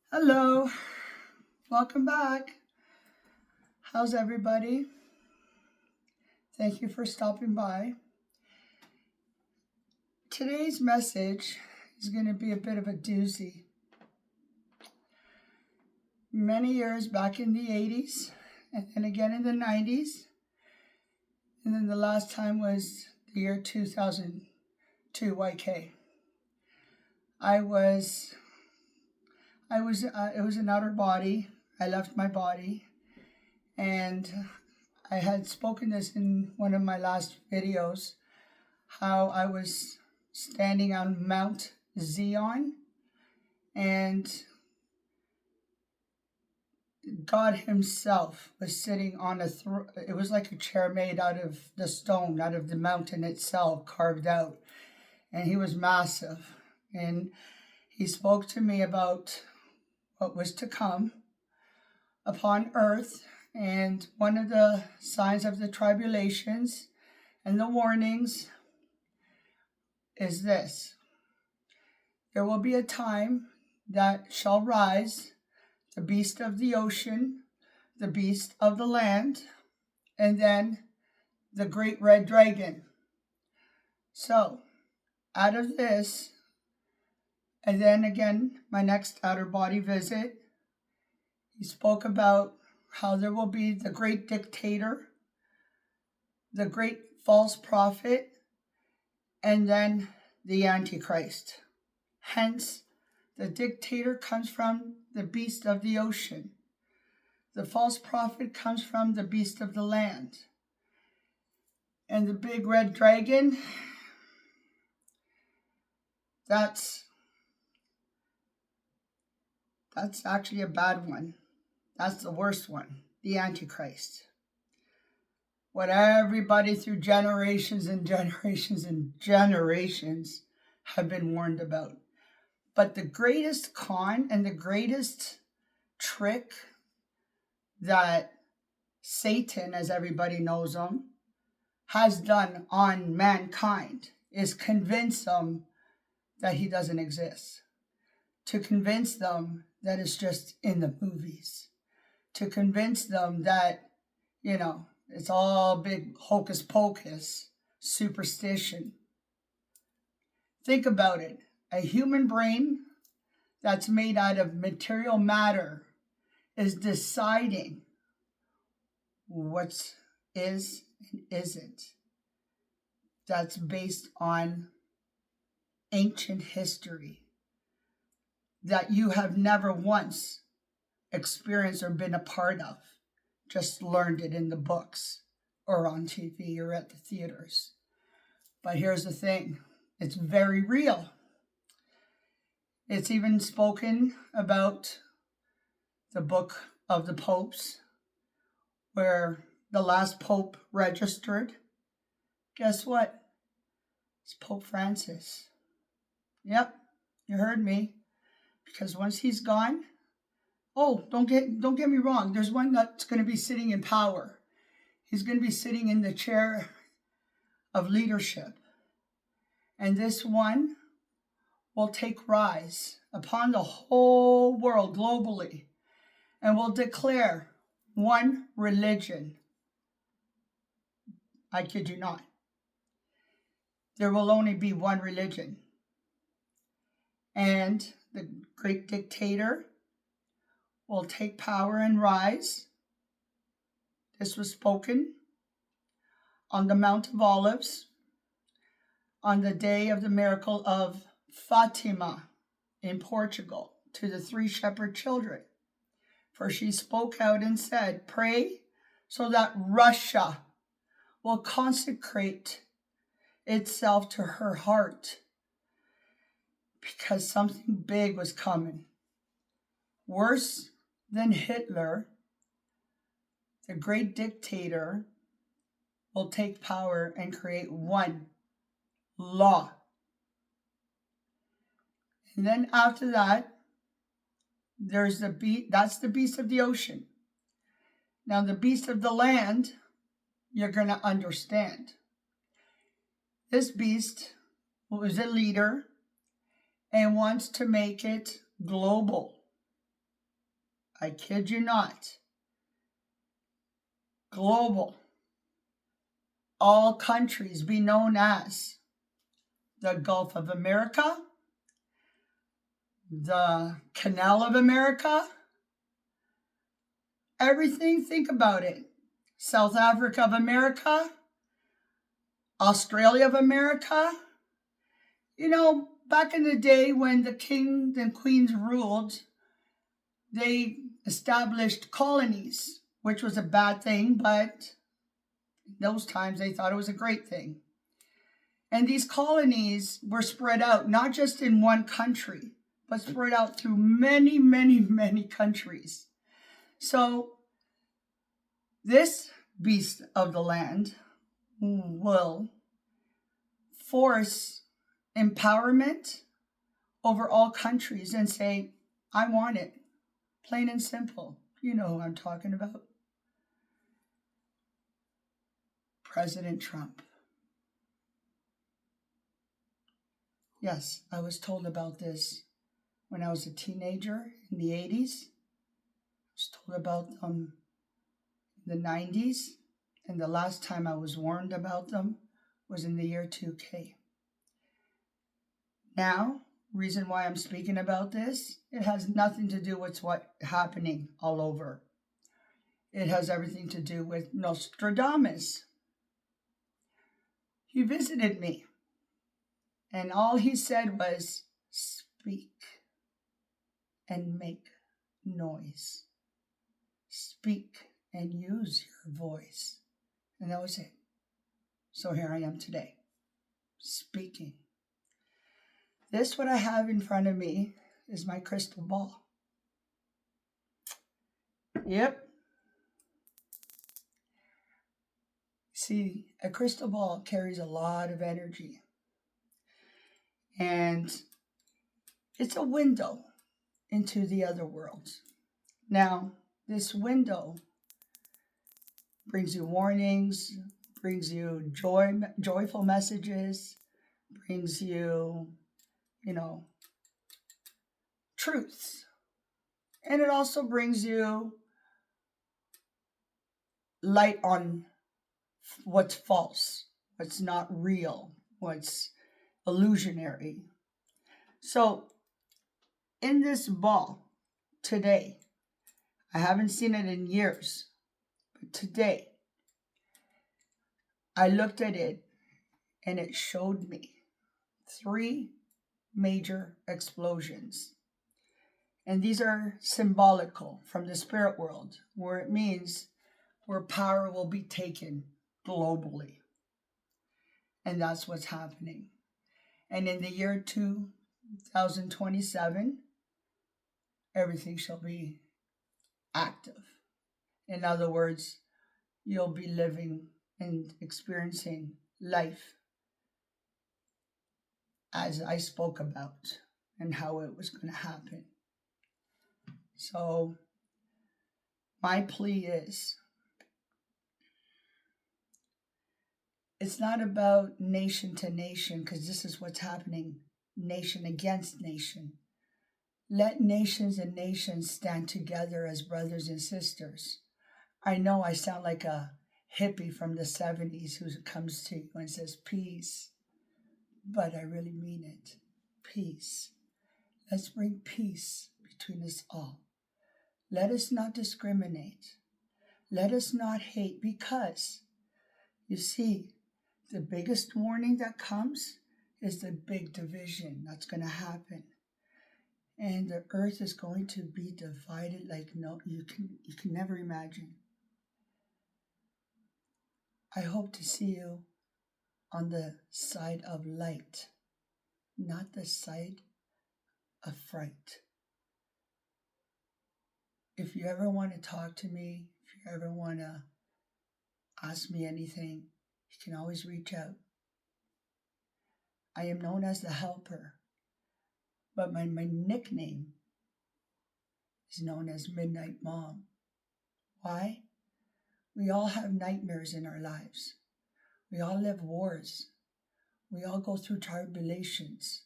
Hello, welcome back. How's everybody? Thank you for stopping by. Today's message is going to be a bit of a doozy. Many years back in the 80s, and then again in the 90s, and then the last time was the year 2002 YK. It was an outer body. I left my body, and I had spoken this in one of my last videos, how I was standing on Mount Zion, and God Himself was sitting on a throne. It was like a chair made out of the stone, out of the mountain itself, carved out. And He was massive. And He spoke to me about what was to come upon earth. And one of the signs of the tribulations and the warnings is this: there will be a time that shall rise the beast of the ocean, the beast of the land, and then the great red dragon. So, out of this, and then again, my next outer body visit, He spoke about how there will be the great dictator, the great false prophet, and then the Antichrist. Hence, the dictator comes from the beast of the ocean. The false prophet comes from the beast of the land. And the big red dragon, that's actually a bad one. That's the worst one, the Antichrist. What everybody through generations and generations and generations have been warned about. But the greatest con and the greatest trick that Satan, as everybody knows him, has done on mankind is convince them that he doesn't exist. To convince them that it's just in the movies. To convince them that, it's all big hocus pocus, superstition. Think about it. A human brain that's made out of material matter is deciding what is and isn't. That's based on ancient history that you have never once experienced or been a part of, just learned it in the books or on TV or at the theaters. But here's the thing, it's very real. It's even spoken about the book of the popes, where the last pope registered. Guess what? It's Pope Francis. Yep, you heard me. Because once he's gone, don't get me wrong, there's one that's going to be sitting in power. He's going to be sitting in the chair of leadership. And this one will take rise upon the whole world globally and will declare one religion. I kid you not. There will only be one religion. And the great dictator will take power and rise. This was spoken on the Mount of Olives on the day of the miracle of Fatima in Portugal to the 3 shepherd children. For she spoke out and said, "Pray so that Russia will consecrate itself to her heart, because something big was coming. Worse than Hitler, the great dictator will take power and create one law." And then after that, there's that's the beast of the ocean. Now the beast of the land, you're going to understand. This beast was a leader and wants to make it global. I kid you not, global, all countries be known as the Gulf of America, the Canal of America, everything, think about it. South Africa of America, Australia of America. You know, back in the day when the kings and queens ruled, they established colonies, which was a bad thing, but in those times they thought it was a great thing. And these colonies were spread out, not just in one country, but spread out through many, many, many countries. So this beast of the land will force empowerment over all countries and say, I want it. Plain and simple. You know who I'm talking about. President Trump. Yes, I was told about this when I was a teenager in the 80s. I was told about them in the 90s. And the last time I was warned about them was in the year 2K. Now, reason why I'm speaking about this, it has nothing to do with what's happening all over. It has everything to do with Nostradamus. He visited me, and all he said was, speak and make noise. Speak and use your voice. And that was it. So here I am today, speaking. This, what I have in front of me, is my crystal ball. Yep. See, a crystal ball carries a lot of energy. And it's a window into the other world. Now, this window brings you warnings, brings you joyful messages, brings you, truths. And it also brings you light on what's false, what's not real, what's illusionary. So in this ball today, I haven't seen it in years, but today I looked at it and it showed me 3 major explosions. And these are symbolical from the spirit world, where it means where power will be taken globally. And that's what's happening. And in the year 2027, everything shall be active. In other words, you'll be living and experiencing life as I spoke about and how it was going to happen. So my plea is, it's not about nation to nation, because this is what's happening, nation against nation. Let nations and nations stand together as brothers and sisters. I know I sound like a hippie from the 70s who comes to you and says peace, but I really mean it. Peace. Let's bring peace between us all. Let us not discriminate. Let us not hate, because, you see, the biggest warning that comes is the big division that's going to happen. And the earth is going to be divided like you can never imagine. I hope to see you on the side of light, not the side of fright. If you ever want to talk to me, if you ever want to ask me anything, you can always reach out. I am known as the helper, but my nickname is known as Midnight Mom. Why? We all have nightmares in our lives. We all live wars. We all go through tribulations.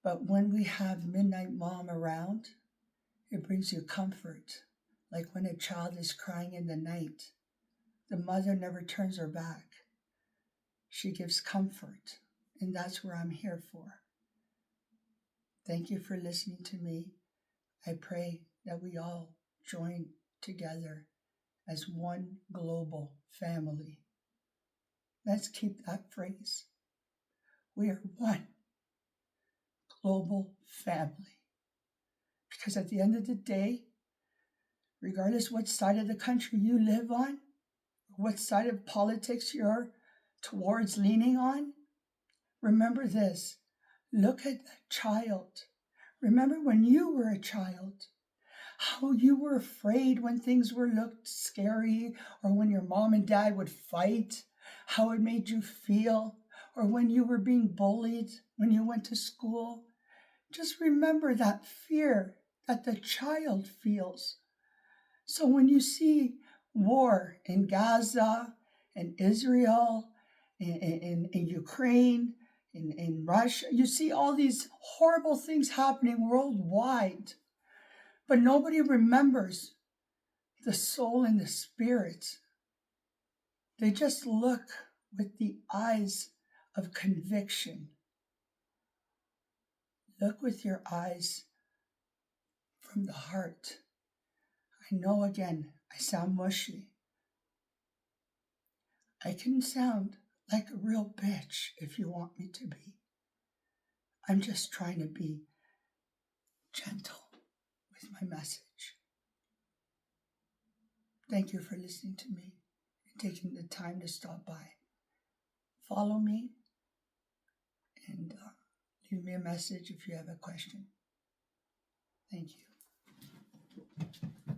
But when we have Midnight Mom around, It brings you comfort, like when a child is crying in the night. The mother never turns her back. She gives comfort, and that's what I'm here for. Thank you for listening to me. I pray that we all join together as one global family. Let's keep that phrase. We are one global family. Because at the end of the day, regardless what side of the country you live on, what side of politics you're towards leaning on, remember this. Look at a child. Remember when you were a child, how you were afraid when things looked scary, or when your mom and dad would fight, how it made you feel, or when you were being bullied when you went to school. Just remember that fear that the child feels. So when you see war in Gaza, in Israel, in Ukraine, in Russia, you see all these horrible things happening worldwide, but nobody remembers the soul and the spirit. They just look with the eyes of conviction. Look with your eyes from the heart. I know, again, I sound mushy. I can sound like a real bitch if you want me to be. I'm just trying to be gentle with my message. Thank you for listening to me and taking the time to stop by. Follow me and leave me a message if you have a question. Thank you.